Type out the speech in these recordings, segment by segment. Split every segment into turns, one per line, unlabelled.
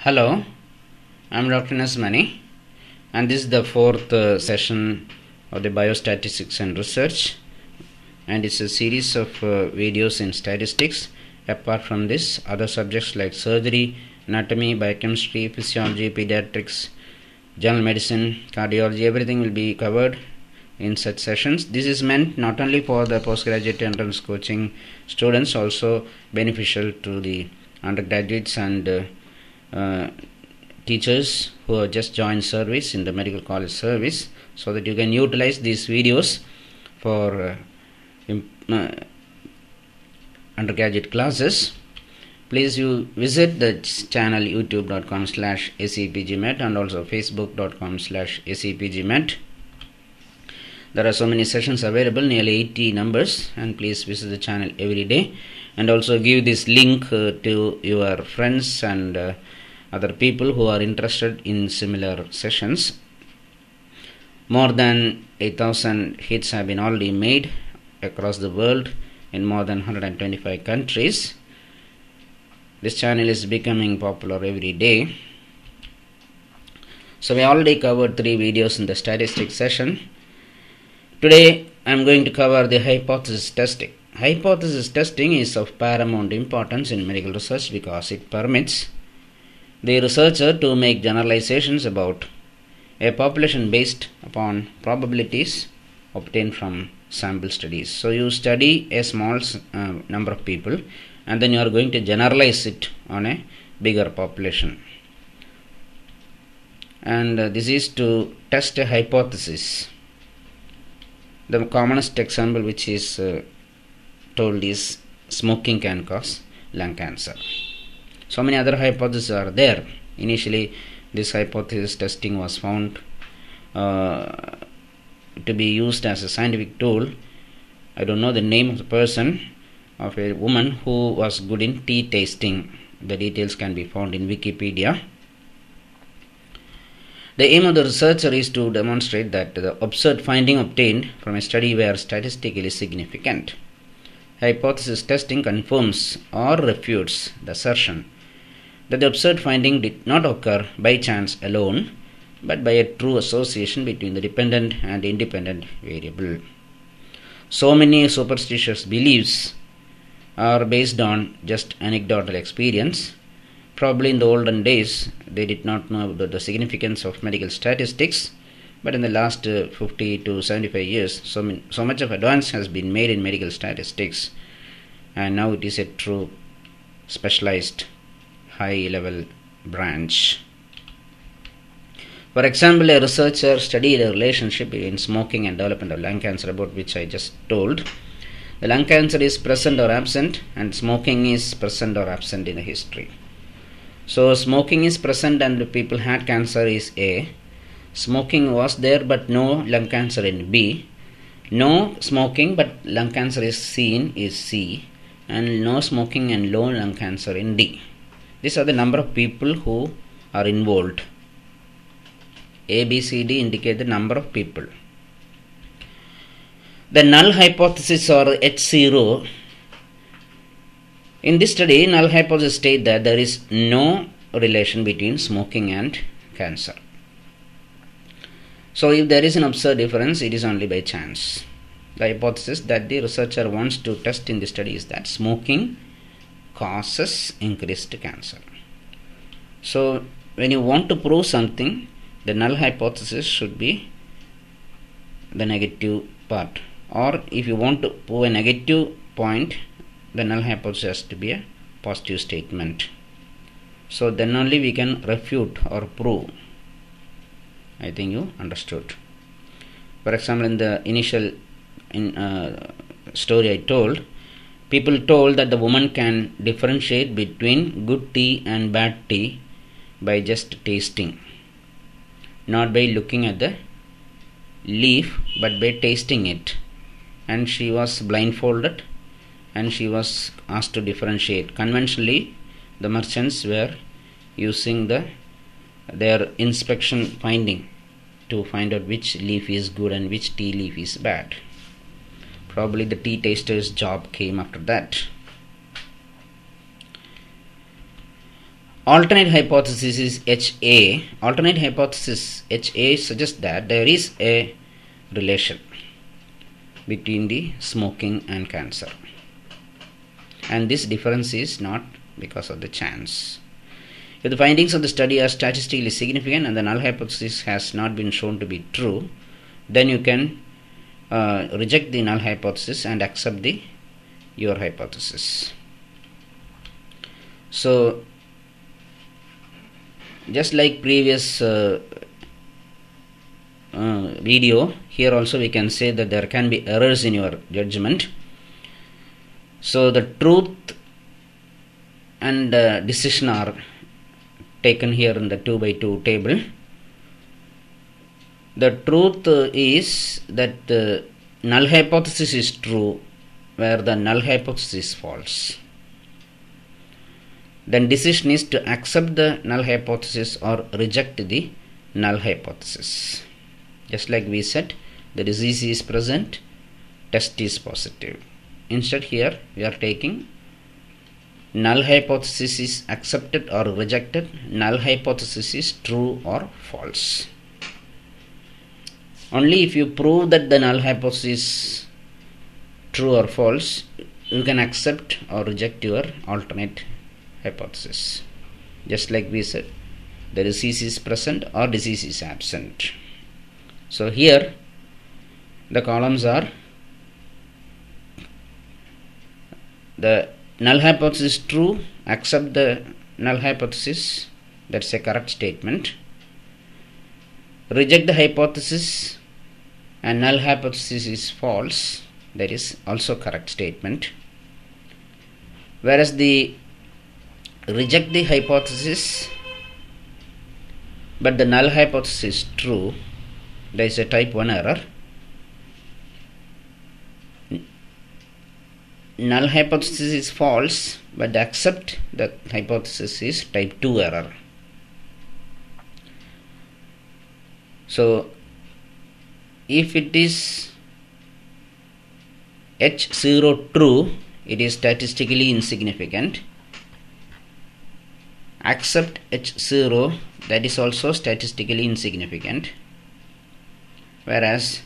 Hello, I'm Dr. Nasmani, and this is the fourth session of the Biostatistics and Research, and it's a series of videos in statistics. Apart from this, other subjects like surgery, anatomy, biochemistry, physiology, pediatrics, general medicine, cardiology, everything will be covered in such sessions. This is meant not only for the postgraduate entrance coaching students, also beneficial to the undergraduates and teachers who have just joined service in the medical college service, so that you can utilize these videos for undergraduate classes. Please you visit the channel youtube.com/acpgmet and also facebook.com/acpgmet. There are so many sessions available, nearly 80 numbers, and please visit the channel every day, and also give this link to your friends and other people who are interested in similar sessions. More than 8,000 hits have been already made across the world in more than 125 countries. This channel is becoming popular every day. So we already covered 3 videos in the statistics session. Today I am going to cover the hypothesis testing. Hypothesis testing is of paramount importance in medical research because it permits the researcher to make generalizations about a population based upon probabilities obtained from sample studies. So you study a small number of people, and then you are going to generalize it on a bigger population. And this is to test a hypothesis. The commonest example which is told is smoking can cause lung cancer. So many other hypotheses are there. Initially, this hypothesis testing was found to be used as a scientific tool. I don't know the name of the person, of a woman who was good in tea tasting. The details can be found in Wikipedia. The aim of the researcher is to demonstrate that the observed finding obtained from a study were statistically significant. Hypothesis testing confirms or refutes the assertion that the observed finding did not occur by chance alone, but by a true association between the dependent and independent variable. So many superstitious beliefs are based on just anecdotal experience. Probably in the olden days they did not know the significance of medical statistics, but in the last 50 to 75 years so much of advance has been made in medical statistics, and now it is a true specialized high level branch. For example, a researcher studied a relationship between smoking and development of lung cancer, about which I just told. The lung cancer is present or absent, and smoking is present or absent in the history. So smoking is present and people had cancer is A. Smoking was there but no lung cancer in B. No smoking but lung cancer is seen is C. And no smoking and low lung cancer in D. These are the number of people who are involved. A, B, C, D indicate the number of people. The null hypothesis or H0. In this study, null hypothesis state that there is no relation between smoking and cancer. So if there is an observed difference, it is only by chance. The hypothesis that the researcher wants to test in the study is that smoking causes increased cancer. So when you want to prove something, the null hypothesis should be the negative part, or if you want to prove a negative point, the null hypothesis has to be a positive statement. So then only we can refute or prove. I think you understood. For example, in the initial story I told, people told that the woman can differentiate between good tea and bad tea by just tasting, not by looking at the leaf but by tasting it. And she was blindfolded and she was asked to differentiate. Conventionally, the merchants were using their inspection finding to find out which leaf is good and which tea leaf is bad. Probably the tea taster's job came after that. alternate hypothesis is HA. Alternate hypothesis HA suggests that there is a relation between the smoking and cancer, and this difference is not because of the chance. If the findings of the study are statistically significant and the null hypothesis has not been shown to be true, then you can reject the null hypothesis and accept your hypothesis. So just like previous video, here also we can say that there can be errors in your judgment. So the truth and decision are taken here in the 2 by 2 table. The truth is that the null hypothesis is true where the null hypothesis is false. Then decision is to accept the null hypothesis or reject the null hypothesis. Just like we said, the disease is present, test is positive. Instead here we are taking null hypothesis is accepted or rejected, null hypothesis is true or false. Only if you prove that the null hypothesis is true or false, you can accept or reject your alternate hypothesis. Just like we said, the disease is present or disease is absent. So here the columns are the null hypothesis true, accept the null hypothesis, that's a correct statement. Reject the hypothesis and null hypothesis is false, that is also correct statement. Whereas the reject the hypothesis but the null hypothesis is true, there is a type 1 error. Null hypothesis is false but accept the hypothesis is type 2 error. So if it is H0 true, it is statistically insignificant. Accept H0, that is also statistically insignificant. Whereas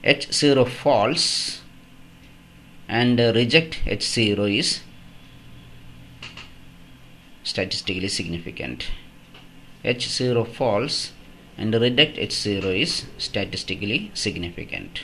H0 false and reject H0 is statistically significant. H0 false and reject H0 is statistically significant.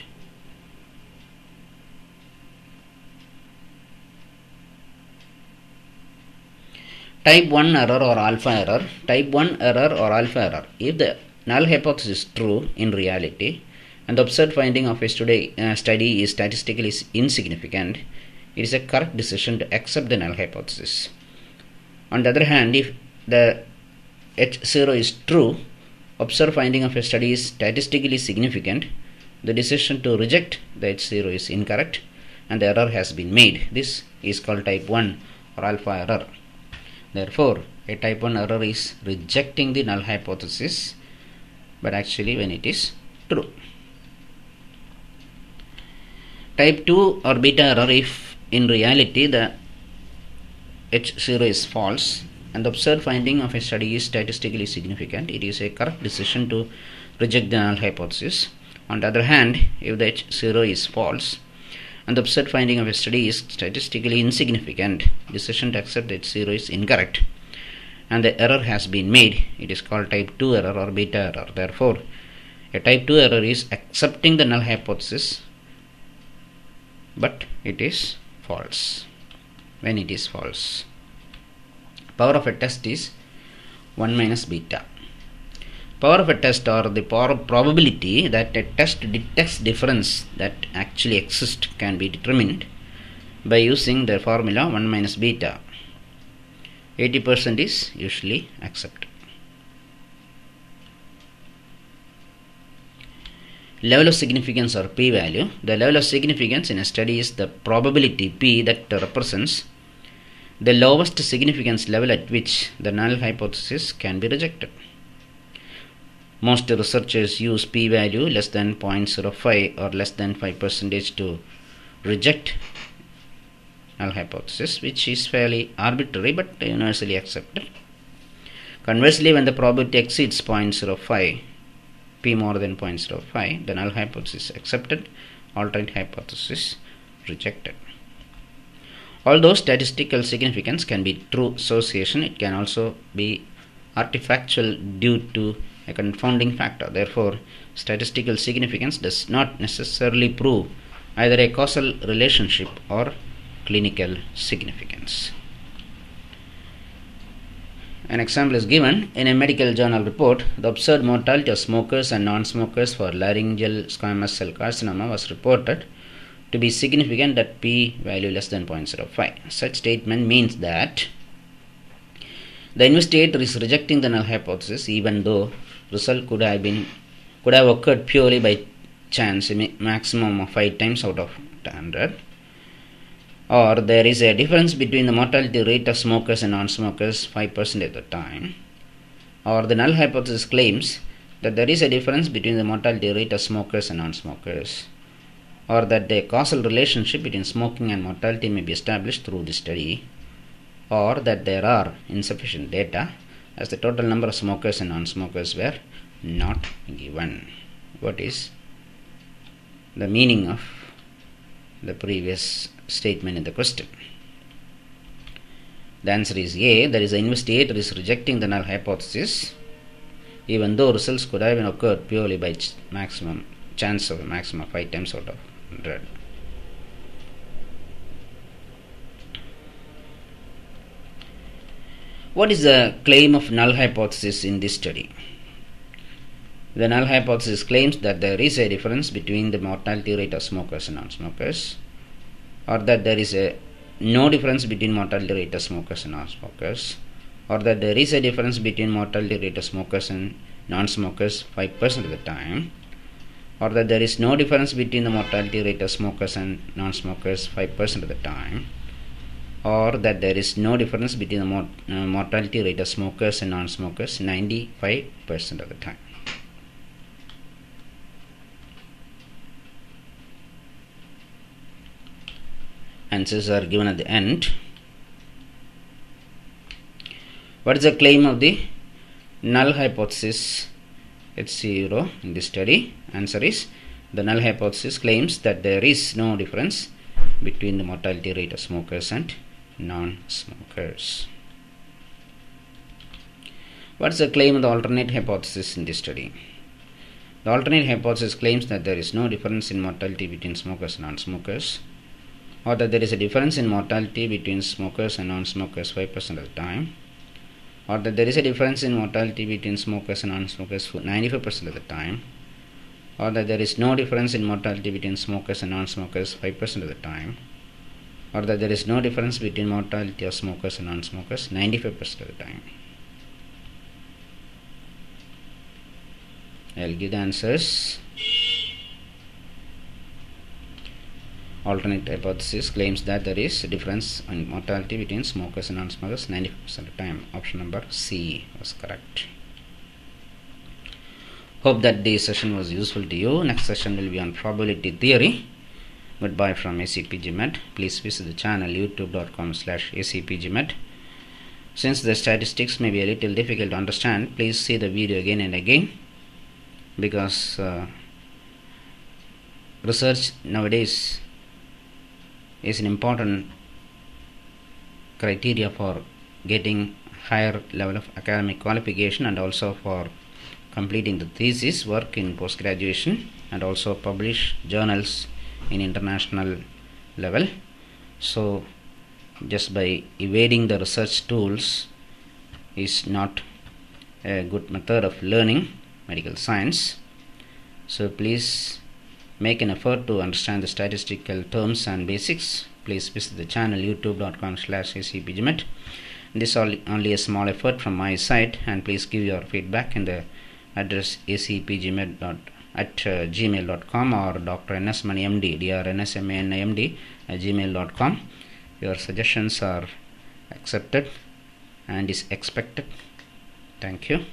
Type 1 error or alpha error. Type 1 error or alpha error. If the null hypothesis is true in reality and the observed finding of a study is statistically insignificant, it is a correct decision to accept the null hypothesis. On the other hand, if the H0 is true, observed finding of a study is statistically significant, the decision to reject the H0 is incorrect and the error has been made. This is called type 1 or alpha error. Therefore, a type 1 error is rejecting the null hypothesis, but actually when it is true. Type 2 or beta error, if in reality the H0 is false and the observed finding of a study is statistically significant, it is a correct decision to reject the null hypothesis. On the other hand, if the H0 is false and the observed finding of a study is statistically insignificant, decision to accept the H0 is incorrect and the error has been made. It is called type 2 error or beta error. Therefore, a type 2 error is accepting the null hypothesis but it is false when it is false. Power of a test is 1 minus beta. Power of a test, or the probability that a test detects difference that actually exists, can be determined by using the formula 1 minus beta. 80% is usually accepted. Level of significance or p-value. The level of significance in a study is the probability p that represents the lowest significance level at which the null hypothesis can be rejected. Most researchers use p-value less than 0.05 or less than 5% to reject null hypothesis, which is fairly arbitrary but universally accepted. Conversely, when the probability exceeds 0.05, p more than 0.05, the null hypothesis accepted, alternate hypothesis rejected. Although statistical significance can be true association, it can also be artifactual due to a confounding factor. Therefore, statistical significance does not necessarily prove either a causal relationship or clinical significance. An example is given. In a medical journal report, the observed mortality of smokers and non-smokers for laryngeal squamous cell carcinoma was reported to be significant at p value less than 0.05. Such statement means that the investigator is rejecting the null hypothesis even though result could have occurred purely by chance, a maximum of 5 times out of 100. Or there is a difference between the mortality rate of smokers and non-smokers 5% at the time. Or the null hypothesis claims that there is a difference between the mortality rate of smokers and non-smokers, or that the causal relationship between smoking and mortality may be established through the study, or that there are insufficient data as the total number of smokers and non-smokers were not given. What is the meaning of the previous statement in the question? The answer is A. That is, the investigator is rejecting the null hypothesis even though results could have occurred purely by maximum chance of a maximum of 5 times out of 100. What is the claim of null hypothesis in this study? The null hypothesis claims that there is a difference between the mortality rate of smokers and non-smokers, or that there is no difference between mortality rate of smokers and non-smokers, or that there is a difference between mortality rate of smokers and non-smokers 5% of the time, or that there is no difference between the mortality rate of smokers and non-smokers 5% of the time, or that there is no difference between the mortality rate of smokers and non-smokers 95% of the time. Answers are given at the end. What is the claim of the null hypothesis H0 in this study? Answer is, the null hypothesis claims that there is no difference between the mortality rate of smokers and non-smokers. What is the claim of the alternate hypothesis in this study? The alternate hypothesis claims that there is no difference in mortality between smokers and non-smokers, or that there is a difference in mortality between smokers and non-smokers 5% of the time, or that there is a difference in mortality between smokers and non-smokers 95% of the time, or that there is no difference in mortality between smokers and non-smokers 5% of the time, or that there is no difference between mortality of smokers and non-smokers 95% of the time. I will give the answers. Alternate hypothesis claims that there is a difference in mortality between smokers and non-smokers 95% of the time. Option number C was correct. Hope that this session was useful to you. Next session will be on probability theory. Goodbye from ACPGMet. Please visit the channel youtube.com/ACPGMet. Since the statistics may be a little difficult to understand, please see the video again and again, because research nowadays is an important criteria for getting higher level of academic qualification, and also for completing the thesis work in post-graduation, and also publish journals in international level. So just by evading the research tools is not a good method of learning medical science. So please make an effort to understand the statistical terms and basics. Please visit the channel youtube.com/ACPGMet. This is only a small effort from my side, and please give your feedback in the address acpgmet@gmail.com or drnsmanimd drnsmanimd@gmail.com. Your suggestions are accepted and is expected. Thank you.